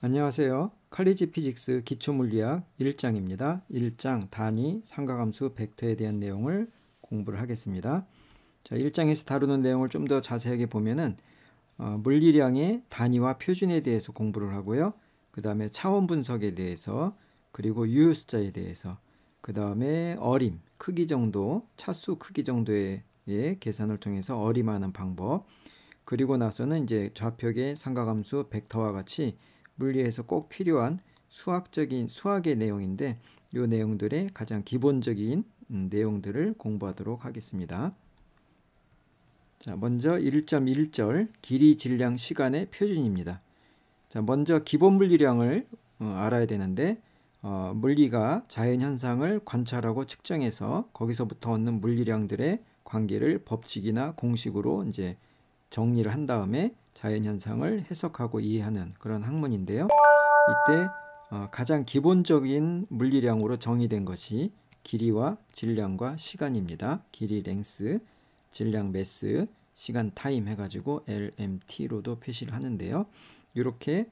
안녕하세요. 칼리지 피직스 기초물리학 1장입니다. 1장 단위, 삼각함수, 벡터에 대한 내용을 공부를 하겠습니다. 자, 1장에서 다루는 내용을 좀 더 자세하게 보면은 물리량의 단위와 표준에 대해서 공부를 하고요. 그 다음에 차원 분석에 대해서, 그리고 유효 숫자에 대해서, 그 다음에 어림, 크기 정도, 차수 크기 정도의 계산을 통해서 어림하는 방법, 그리고 나서는 이제 좌표계 삼각함수 벡터와 같이 물리에서 꼭 필요한 수학의 내용인데 이 내용들의 가장 기본적인 내용들을 공부하도록 하겠습니다. 자, 먼저 1.1절 길이, 질량, 시간의 표준입니다. 자, 먼저 기본 물리량을 알아야 되는데 물리가 자연 현상을 관찰하고 측정해서 거기서부터 얻는 물리량들의 관계를 법칙이나 공식으로 이제 정리를 한 다음에 자연 현상을 해석하고 이해하는 그런 학문인데요. 이때 가장 기본적인 물리량으로 정의된 것이 길이와 질량과 시간입니다. 길이 랭스, 질량 매스, 시간 타임 해가지고 LMT로도 표시를 하는데요. 이렇게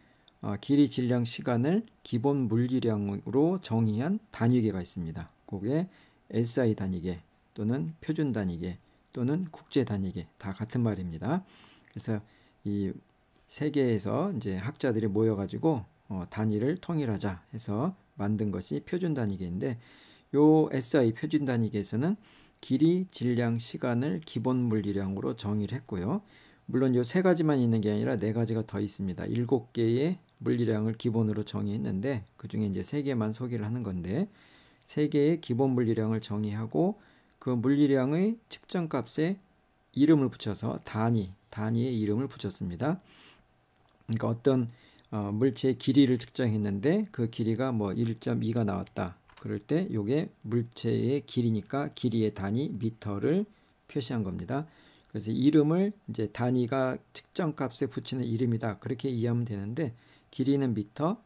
길이, 질량, 시간을 기본 물리량으로 정의한 단위계가 있습니다. 그게 SI 단위계 또는 표준 단위계 또는 국제 단위계 다 같은 말입니다. 그래서 이 세계에서 이제 학자들이 모여가지고 단위를 통일하자 해서 만든 것이 표준 단위계인데, 요 SI 표준 단위계에서는 길이, 질량, 시간을 기본 물리량으로 정의를 했고요. 물론 요 세 가지만 있는 게 아니라 네 가지가 더 있습니다. 7개의 물리량을 기본으로 정의했는데 그 중에 이제 3개만 소개를 하는 건데, 3개의 기본 물리량을 정의하고 그 물리량의 측정값에 이름을 붙여서 단위의 이름을 붙였습니다. 그러니까 어떤 물체의 길이를 측정했는데 그 길이가 뭐 1.2가 나왔다. 그럴 때 이게 물체의 길이니까 길이의 단위 미터를 표시한 겁니다. 그래서 이름을 이제 단위가 측정값에 붙이는 이름이다. 그렇게 이해하면 되는데, 길이는 미터,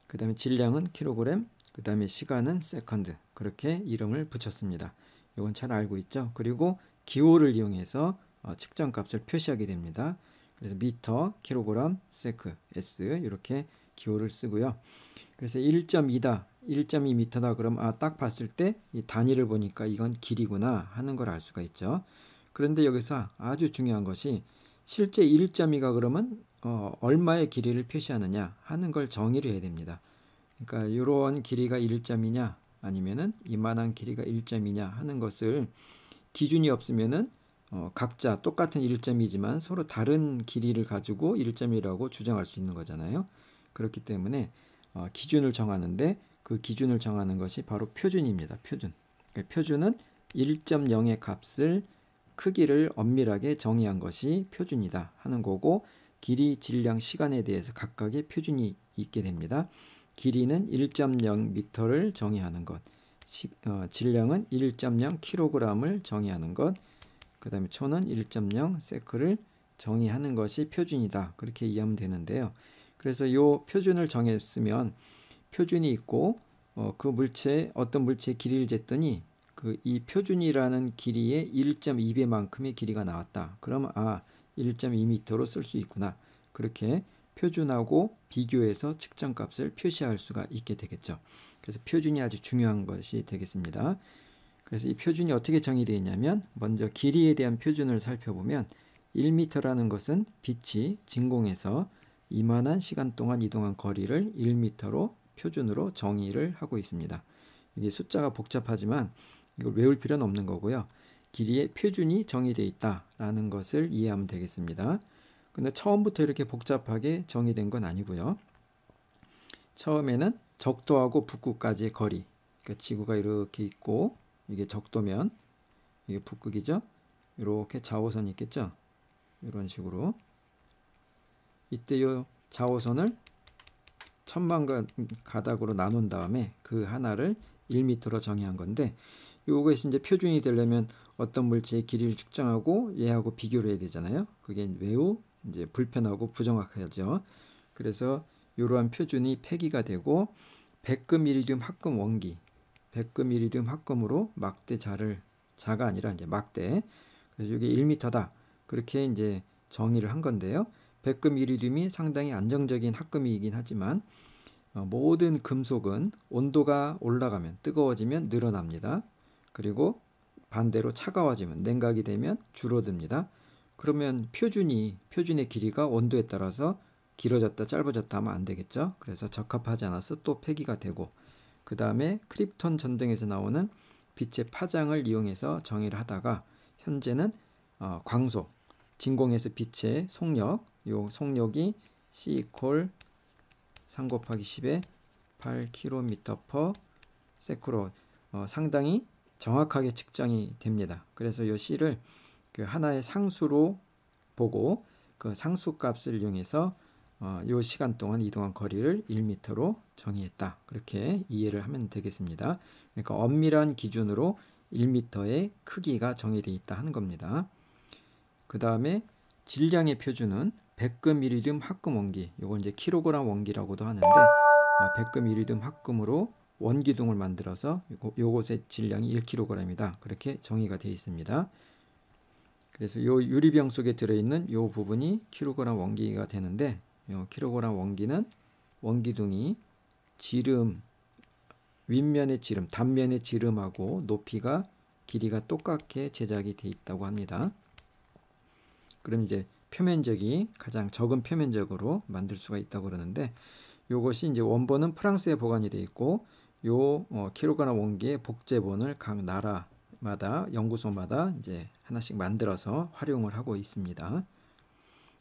그 다음에 질량은 킬로그램, 그 다음에 시간은 세컨드, 그렇게 이름을 붙였습니다. 이건 잘 알고 있죠. 그리고 기호를 이용해서 측정값을 표시하게 됩니다. 그래서 미터, 킬로그램, 세크, S 이렇게 기호를 쓰고요. 그래서 1.2다, 1.2m다 그러면 딱 봤을 때 이 단위를 보니까 이건 길이구나 하는 걸 알 수가 있죠. 그런데 여기서 아주 중요한 것이 실제 1.2가 그러면 얼마의 길이를 표시하느냐 하는 걸 정의를 해야 됩니다. 그러니까 이런 길이가 1.2냐 아니면은 이만한 길이가 1.2냐 하는 것을 기준이 없으면은 각자 똑같은 1.2지만 서로 다른 길이를 가지고 1.2라고 주장할 수 있는 거잖아요. 그렇기 때문에 기준을 정하는데 그 기준을 정하는 것이 바로 표준입니다. 표준. 그러니까 표준은 1.0의 값을 크기를 엄밀하게 정의한 것이 표준이다 하는 거고, 길이, 질량, 시간에 대해서 각각의 표준이 있게 됩니다. 길이는 1.0m를 정의하는 것, 질량은 1.0kg을 정의하는 것, 그 다음에 초는 1.0 세크를 정의하는 것이 표준이다. 그렇게 이해하면 되는데요. 그래서 이 표준을 정했으면 표준이 있고 그 물체 어떤 물체의 길이를 쟀더니 이 표준이라는 길이의 1.2배만큼의 길이가 나왔다. 그러면 1.2m로 쓸 수 있구나. 그렇게 표준하고 비교해서 측정값을 표시할 수가 있게 되겠죠. 그래서 표준이 아주 중요한 것이 되겠습니다. 그래서 이 표준이 어떻게 정의되어 있냐면, 먼저 길이에 대한 표준을 살펴보면 1m라는 것은 빛이 진공에서 이만한 시간 동안 이동한 거리를 1m로 표준으로 정의를 하고 있습니다. 이게 숫자가 복잡하지만 이걸 외울 필요는 없는 거고요. 길이의 표준이 정의되어 있다라는 것을 이해하면 되겠습니다. 근데 처음부터 이렇게 복잡하게 정의된 건 아니고요. 처음에는 적도하고 북극까지의 거리, 그러니까 지구가 이렇게 있고 이게 적도면 이게 북극이죠. 이렇게 자오선이 있겠죠. 이런 식으로 이때 이 자오선을 1000만 가닥으로 나눈 다음에 그 하나를 1m로 정의한 건데, 이것이 이제 표준이 되려면 어떤 물체의 길이를 측정하고 얘하고 비교를 해야 되잖아요. 그게 매우 이제 불편하고 부정확하죠. 그래서 이러한 표준이 폐기가 되고, 백금 이리듐 합금 원기, 백금 이리듐 합금으로 막대 자가 아니라 이제 막대, 그래서 이게 1m다 그렇게 이제 정의를 한 건데요. 백금 이리듐이 상당히 안정적인 합금이긴 하지만 모든 금속은 온도가 올라가면 뜨거워지면 늘어납니다. 그리고 반대로 차가워지면 냉각이 되면 줄어듭니다. 그러면 표준의 길이가 온도에 따라서 길어졌다 짧아졌다 하면 안 되겠죠. 그래서 적합하지 않아서 또 폐기가 되고, 그 다음에 크립톤 전등에서 나오는 빛의 파장을 이용해서 정의를 하다가 현재는 광속, 진공에서 빛의 속력, 요 속력이 C 이퀄 3 곱하기 10에 8km/s로 상당히 정확하게 측정이 됩니다. 그래서 이 C를 그 하나의 상수로 보고 그 상수 값을 이용해서 이 시간 동안 이동한 거리를 1m로 정의했다. 그렇게 이해를 하면 되겠습니다. 그러니까 엄밀한 기준으로 1m의 크기가 정의되어 있다 하는 겁니다. 그 다음에 질량의 표준은 백금 이리듐 합금 원기, 요건 이제 킬로그램 원기라고도 하는데 백금 이리듐 합금으로 원기둥을 만들어서 요것의 질량이 1kg이다. 그렇게 정의가 되어 있습니다. 그래서 요 유리병 속에 들어있는 요 부분이 킬로그램 원기가 되는데, 요 킬로그램 원기는 원기둥이 지름, 윗면의 지름, 단면의 지름하고 높이가 길이가 똑같게 제작이 되어 있다고 합니다. 그럼 이제 표면적이 가장 적은 표면적으로 만들 수가 있다고 그러는데, 요것이 이제 원본은 프랑스에 보관이 되어 있고, 요 킬로그램 원기의 복제본을 각 나라마다 연구소마다 이제 하나씩 만들어서 활용을 하고 있습니다.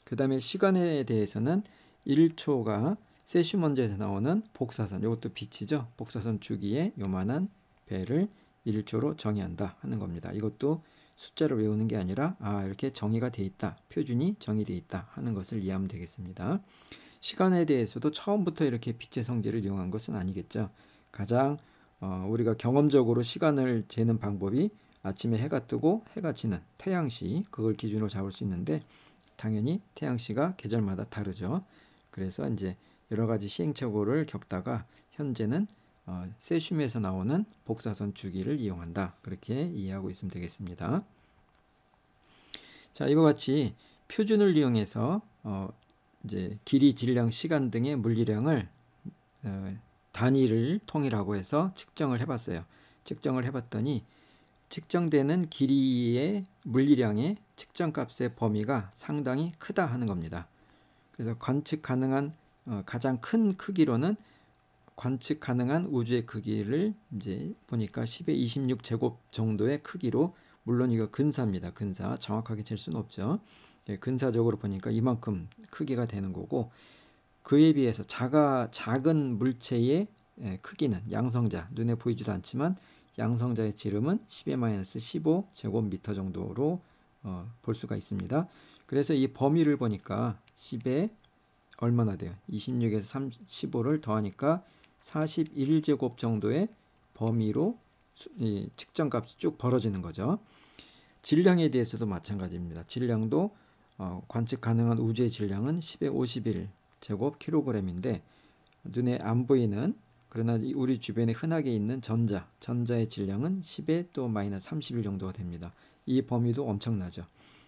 그 다음에 시간에 대해서는 1초가 세슈먼저에서 나오는 복사선, 이것도 빛이죠. 복사선 주기에 요만한 배를 1초로 정의한다 하는 겁니다. 이것도 숫자를 외우는 게 아니라 이렇게 정의가 돼 있다, 표준이 정의되어 있다 하는 것을 이해하면 되겠습니다. 시간에 대해서도 처음부터 이렇게 빛의 성질을 이용한 것은 아니겠죠. 가장 우리가 경험적으로 시간을 재는 방법이 아침에 해가 뜨고 해가 지는 태양시, 그걸 기준으로 잡을 수 있는데 당연히 태양시가 계절마다 다르죠. 그래서 이제 여러 가지 시행착오를 겪다가 현재는 세슘에서 나오는 복사선 주기를 이용한다. 그렇게 이해하고 있으면 되겠습니다. 자, 이와 같이 표준을 이용해서 이제 길이, 질량, 시간 등의 물리량을 단위를 통일하고 해서 측정을 해봤어요. 측정을 해봤더니 측정되는 길이의 물리량의 측정값의 범위가 상당히 크다 하는 겁니다. 그래서 관측 가능한 가장 큰 크기로는 관측 가능한 우주의 크기를 이제 보니까 10의 26 제곱 정도의 크기로, 물론 이거 근사입니다. 근사, 정확하게 잴 수는 없죠. 근사적으로 보니까 이만큼 크기가 되는 거고, 그에 비해서 작은 물체의 크기는 양성자, 눈에 보이지도 않지만 양성자의 지름은 10-15 제곱미터 정도로 볼 수가 있습니다. 그래서 이 범위를 보니까 10에 얼마나 돼요? 26에서 15를 더하니까 41제곱 정도의 범위로 이 측정값이 쭉 벌어지는 거죠. 질량에 대해서도 마찬가지입니다. 질량도 관측 가능한 우주의 질량은 10의 51 제곱 킬로그램인데, 눈에 안 보이는, 그러나 우리 주변에 흔하게 있는 전자의 질량은 10의 또 마이너스 31 정도가 됩니다. 이 범위도 엄청나죠.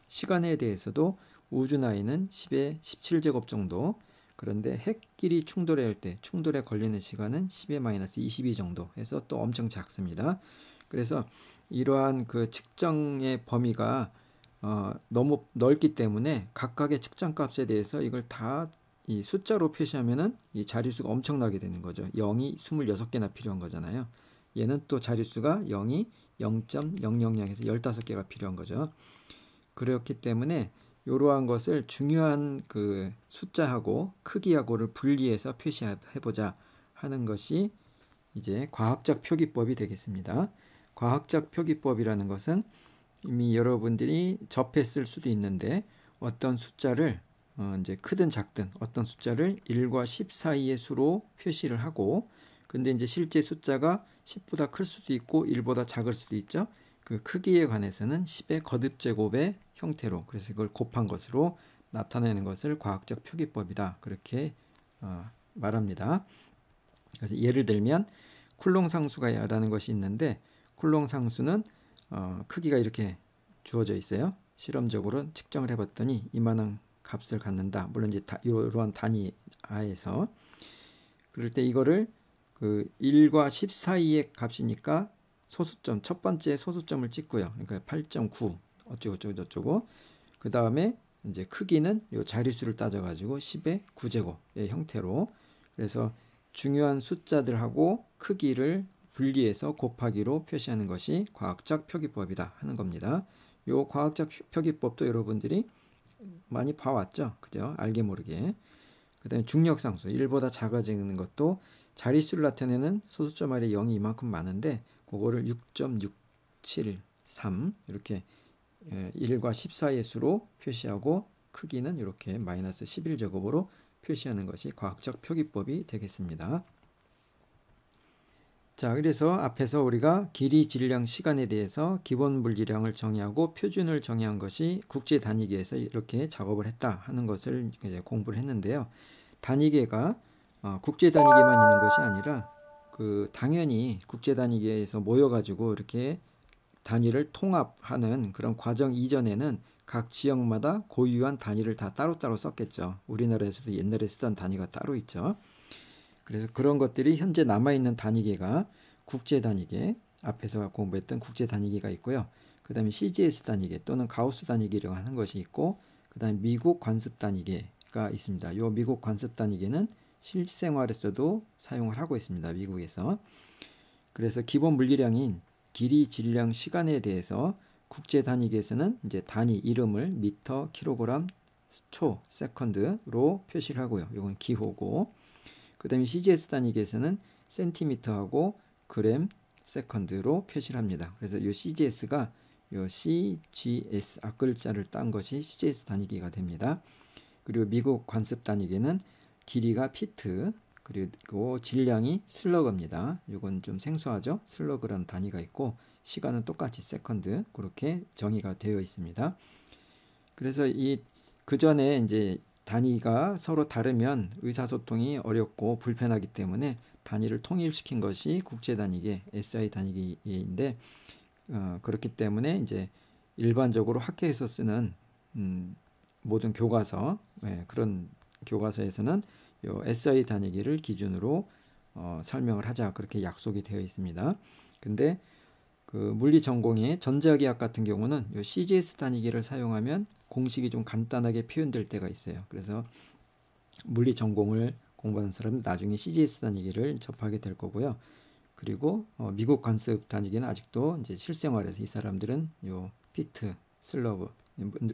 시간에 대해서도 우주 나이는 10의 17제곱 정도, 그런데 핵끼리 충돌할 때 충돌에 걸리는 시간은 10의 마이너스 22 정도 해서 또 엄청 작습니다. 그래서 이러한 그 측정의 범위가 너무 넓기 때문에 각각의 측정값에 대해서 이걸 다 이 숫자로 표시하면은 이 자릿수가 엄청나게 되는 거죠. 0이 26개나 필요한 거잖아요. 얘는 또 자릿수가 0이 0.000에서 15개가 필요한 거죠. 그렇기 때문에 이러한 것을 중요한 그 숫자하고 크기하고를 분리해서 표시해보자 하는 것이 이제 과학적 표기법이 되겠습니다. 과학적 표기법이라는 것은 이미 여러분들이 접했을 수도 있는데, 어떤 숫자를 이제 크든 작든 어떤 숫자를 1과 10 사이의 수로 표시를 하고, 근데 이제 실제 숫자가 10보다 클 수도 있고 1보다 작을 수도 있죠. 그 크기에 관해서는 10의 거듭제곱의 형태로, 그래서 이걸 곱한 것으로 나타내는 것을 과학적 표기법이다, 그렇게 말합니다. 그래서 예를 들면 쿨롱 상수라는 것이 있는데, 쿨롱 상수는 크기가 이렇게 주어져 있어요. 실험적으로 측정을 해봤더니 이만한 값을 갖는다. 물론 이제 이러한 단위 하에서. 그럴 때 이거를 그 1과 10 사이의 값이니까 소수점, 첫 번째 소수점을 찍고요. 그러니까 8.9 어쩌고 그 다음에 이제 크기는 요 자릿수를 따져가지고 10의 9제곱의 형태로, 그래서 중요한 숫자들하고 크기를 분리해서 곱하기로 표시하는 것이 과학적 표기법이다 하는 겁니다. 요 과학적 표기법도 여러분들이 많이 봐왔죠, 그죠? 알게 모르게. 그 다음에 중력상수 1보다 작아지는 것도 자릿수를 나타내는 소수점 아래 0이 이만큼 많은데 그거를 6.673 이렇게 1과 10 사이의 수로 표시하고 크기는 이렇게 마이너스 11제곱으로 표시하는 것이 과학적 표기법이 되겠습니다. 자, 그래서 앞에서 우리가 길이, 질량, 시간에 대해서 기본 물리량을 정의하고 표준을 정의한 것이 국제 단위계에서 이렇게 작업을 했다 하는 것을 이제 공부를 했는데요. 단위계가 국제 단위계만 있는 것이 아니라 그 당연히 국제 단위계에서 모여가지고 이렇게 단위를 통합하는 그런 과정 이전에는 각 지역마다 고유한 단위를 다 따로따로 썼겠죠. 우리나라에서도 옛날에 쓰던 단위가 따로 있죠. 그래서 그런 것들이 현재 남아있는 단위계가 국제 단위계, 앞에서 공부했던 국제 단위계가 있고요. 그 다음에 CGS 단위계 또는 가우스 단위계라고 하는 것이 있고, 그 다음에 미국 관습 단위계가 있습니다. 이 미국 관습 단위계는 실생활에서도 사용을 하고 있습니다. 미국에서. 그래서 기본 물리량인 길이, 질량, 시간에 대해서 국제 단위계에서는 이제 단위 이름을 미터, 킬로그램, 초, 세컨드로 표시를 하고요. 이건 기호고, 그 다음에 CGS 단위계에서는 센티미터하고 그램, 세컨드로 표시를 합니다. 그래서 이 CGS가 이 CGS 앞글자를 딴 것이 CGS 단위계가 됩니다. 그리고 미국 관습 단위계는 길이가 피트, 그리고 질량이 슬러그입니다. 이건 좀 생소하죠? 슬러그라는 단위가 있고 시간은 똑같이 세컨드, 그렇게 정의가 되어 있습니다. 그래서 그 전에 이제 단위가 서로 다르면 의사소통이 어렵고 불편하기 때문에 단위를 통일시킨 것이 국제 단위계, SI 단위계인데, 그렇기 때문에 이제 일반적으로 학교에서 쓰는 모든 교과서, 그런 교과서에서는 요 SI 단위계를 기준으로 설명을 하자, 그렇게 약속이 되어 있습니다. 근데 그 물리 전공의 전자기학 같은 경우는 요 CGS 단위계를 사용하면 공식이 좀 간단하게 표현될 때가 있어요. 그래서 물리 전공을 공부하는 사람은 나중에 CGS 단위계를 접하게 될 거고요. 그리고 미국 관습 단위계는 아직도 이제 실생활에서 이 사람들은 요 피트, 슬러그,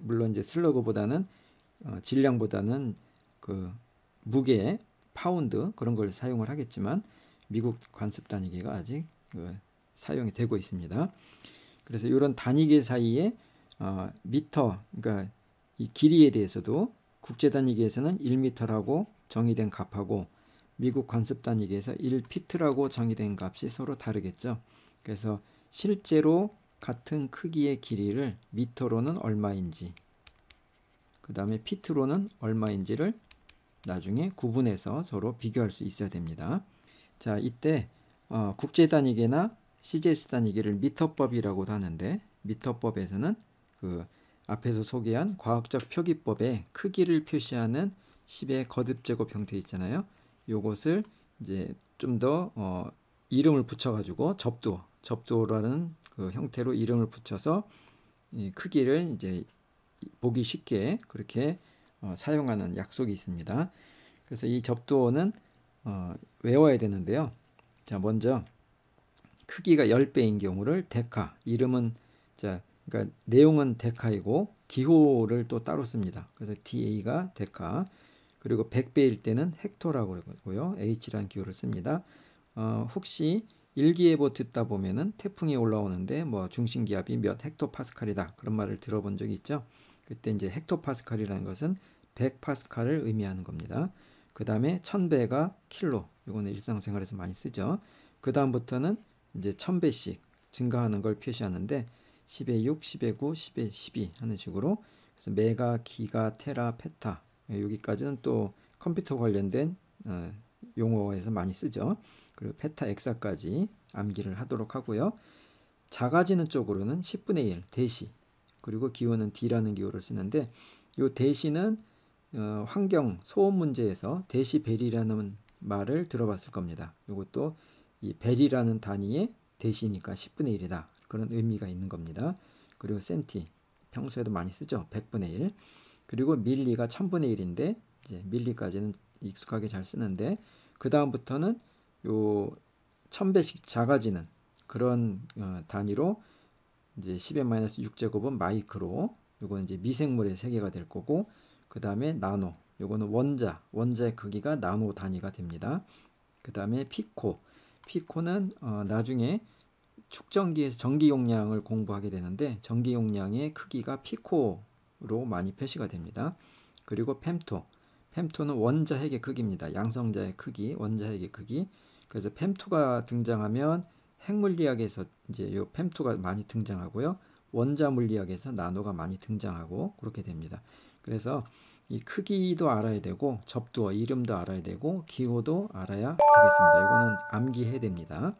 물론 이제 슬러그보다는 질량보다는 그 무게, 파운드 그런 걸 사용을 하겠지만 미국 관습 단위계가 아직 사용이 되고 있습니다. 그래서 이런 단위계 사이에 미터, 그러니까 이 길이에 대해서도 국제 단위계에서는 1미터라고 정의된 값하고 미국 관습 단위계에서 1피트라고 정의된 값이 서로 다르겠죠. 그래서 실제로 같은 크기의 길이를 미터로는 얼마인지, 그 다음에 피트로는 얼마인지를 나중에 구분해서 서로 비교할 수 있어야 됩니다. 자, 이때 국제 단위계나 CGS 단위계를 미터법이라고도 하는데, 미터법에서는 그 앞에서 소개한 과학적 표기법의 크기를 표시하는 10의 거듭제곱 형태 있잖아요. 요것을 이제 좀 더 이름을 붙여가지고 접두어라는 그 형태로 이름을 붙여서 이 크기를 이제 보기 쉽게 그렇게 사용하는 약속이 있습니다. 그래서 이 접두어는 외워야 되는데요. 자, 먼저 크기가 10배인 경우를 데카, 이름은 그러니까 내용은 데카이고 기호를 또 따로 씁니다. 그래서 DA가 데카, 그리고 100배일 때는 헥토라고 그러고요. H라는 기호를 씁니다. 혹시 일기예보 듣다 보면은 태풍이 올라오는데 뭐 중심기압이 몇 헥토파스칼이다 그런 말을 들어본 적이 있죠. 그때 이제 헥토파스칼이라는 것은 100파스칼을 의미하는 겁니다. 그 다음에 1000배가 킬로, 이거는 일상생활에서 많이 쓰죠. 그 다음부터는 이제 1000배씩 증가하는 걸 표시하는데 10의 6, 10의 9, 10의 12 하는 식으로, 그래서 메가, 기가, 테라, 페타, 여기까지는 또 컴퓨터 관련된 용어에서 많이 쓰죠. 그리고 페타, 엑사까지 암기를 하도록 하고요. 작아지는 쪽으로는 10분의 1 대시, 그리고 기호는 D라는 기호를 쓰는데 이 대시는 환경 소음 문제에서 데시벨이라는 말을 들어봤을 겁니다. 이것도 이 벨이라는 단위의 대시니까 10분의 1이다. 그런 의미가 있는 겁니다. 그리고 센티 평소에도 많이 쓰죠. 100분의 1. 그리고 밀리가 1000분의 1인데 이제 밀리까지는 익숙하게 잘 쓰는데 그 다음부터는 요 1000배씩 작아지는 그런 단위로 이제 10-6제곱은 마이크로, 요거는 이제 미생물의 세계가 될 거고, 그 다음에 나노, 요거는 원자의 크기가 나노 단위가 됩니다. 그 다음에 피코는 나중에 축전기에서 전기 용량을 공부하게 되는데 전기 용량의 크기가 피코로 많이 표시가 됩니다. 그리고 fem토는 원자핵의 크기입니다. 양성자의 크기, 원자핵의 크기. 그래서 fem토가 등장하면 핵물리학에서 이제 요 fem토가 많이 등장하고요. 원자 물리학에서 나노가 많이 등장하고 그렇게 됩니다. 그래서 이 크기도 알아야 되고 접두어 이름도 알아야 되고 기호도 알아야 되겠습니다. 이거는 암기해야 됩니다.